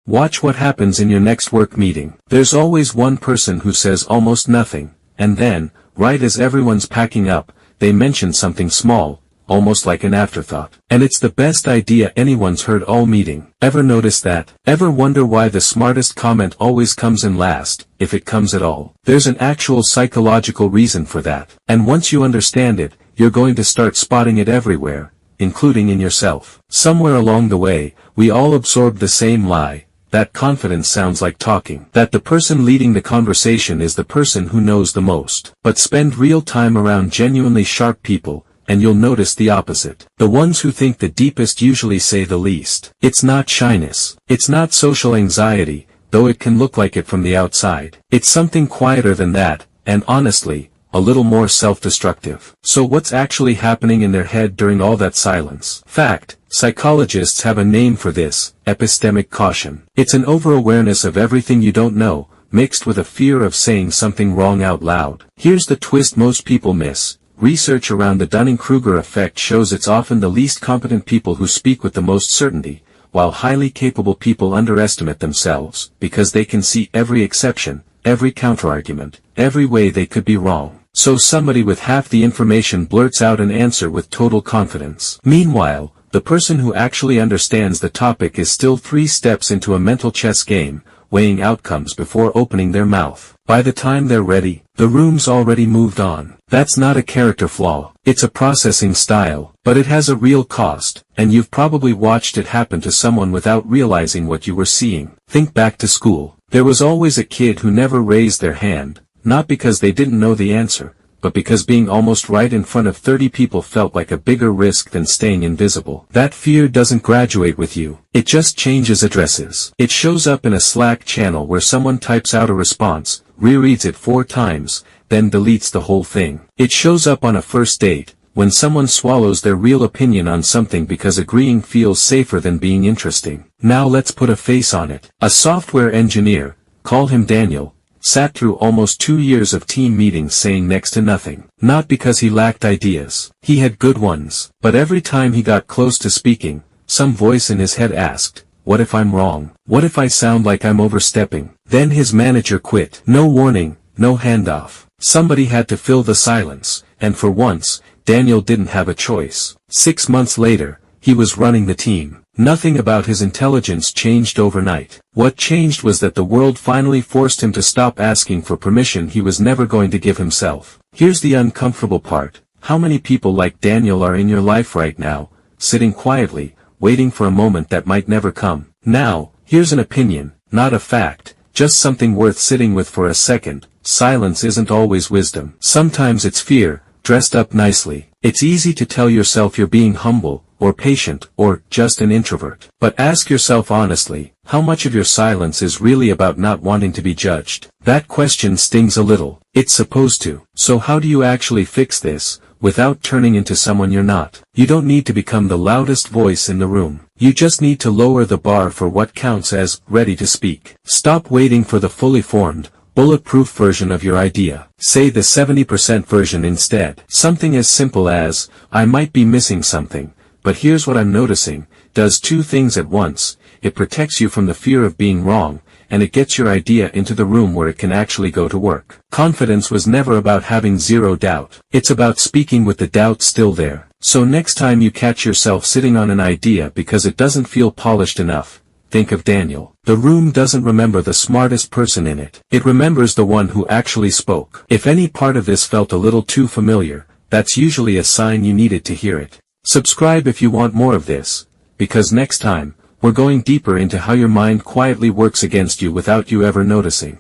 Watch what happens in your next work meeting. There's always one person who says almost nothing, and then, right as everyone's packing up, they mention something small, almost like an afterthought. And it's the best idea anyone's heard all meeting. Ever notice that? Ever wonder why the smartest comment always comes in last, if it comes at all? There's an actual psychological reason for that. And once you understand it, you're going to start spotting it everywhere, including in yourself. Somewhere along the way, we all absorbed the same lie, that confidence sounds like talking. That the person leading the conversation is the person who knows the most. But spend real time around genuinely sharp people, and you'll notice the opposite. The ones who think the deepest usually say the least. It's not shyness. It's not social anxiety, though it can look like it from the outside. It's something quieter than that, and honestly, a little more self-destructive. So what's actually happening in their head during all that silence? Fact, psychologists have a name for this: epistemic caution. It's an over-awareness of everything you don't know, mixed with a fear of saying something wrong out loud. Here's the twist most people miss. Research around the Dunning-Kruger effect shows it's often the least competent people who speak with the most certainty, while highly capable people underestimate themselves, because they can see every exception, every counterargument, every way they could be wrong. So somebody with half the information blurts out an answer with total confidence. Meanwhile, the person who actually understands the topic is still 3 steps into a mental chess game, weighing outcomes before opening their mouth. By the time they're ready, the room's already moved on. That's not a character flaw, it's a processing style, but it has a real cost, and you've probably watched it happen to someone without realizing what you were seeing. Think back to school. There was always a kid who never raised their hand, not because they didn't know the answer, but because being almost right in front of 30 people felt like a bigger risk than staying invisible. That fear doesn't graduate with you, it just changes addresses. It shows up in a Slack channel where someone types out a response, rereads it 4 times, then deletes the whole thing. It shows up on a first date, when someone swallows their real opinion on something because agreeing feels safer than being interesting. Now let's put a face on it. A software engineer, call him Daniel, sat through almost 2 years of team meetings saying next to nothing. Not because he lacked ideas. He had good ones. But every time he got close to speaking, some voice in his head asked, "What if I'm wrong? What if I sound like I'm overstepping?" Then his manager quit. No warning, no handoff. Somebody had to fill the silence, and for once, Daniel didn't have a choice. 6 months later, he was running the team. Nothing about his intelligence changed overnight. What changed was that the world finally forced him to stop asking for permission he was never going to give himself. Here's the uncomfortable part. How many people like Daniel are in your life right now, sitting quietly, waiting for a moment that might never come? Now, here's an opinion, not a fact, just something worth sitting with for a second. Silence isn't always wisdom. Sometimes it's fear, dressed up nicely. It's easy to tell yourself you're being humble, or patient, or just an introvert. But ask yourself honestly, how much of your silence is really about not wanting to be judged? That question stings a little. It's supposed to. So how do you actually fix this, without turning into someone you're not? You don't need to become the loudest voice in the room. You just need to lower the bar for what counts as ready to speak. Stop waiting for the fully formed, bulletproof version of your idea. Say the 70% version instead. Something as simple as, "I might be missing something, but here's what I'm noticing," does 2 things at once. It protects you from the fear of being wrong, and it gets your idea into the room where it can actually go to work. Confidence was never about having 0 doubt. It's about speaking with the doubt still there. So next time you catch yourself sitting on an idea because it doesn't feel polished enough, think of Daniel. The room doesn't remember the smartest person in it. It remembers the one who actually spoke. If any part of this felt a little too familiar, that's usually a sign you needed to hear it. Subscribe if you want more of this, because next time, we're going deeper into how your mind quietly works against you without you ever noticing.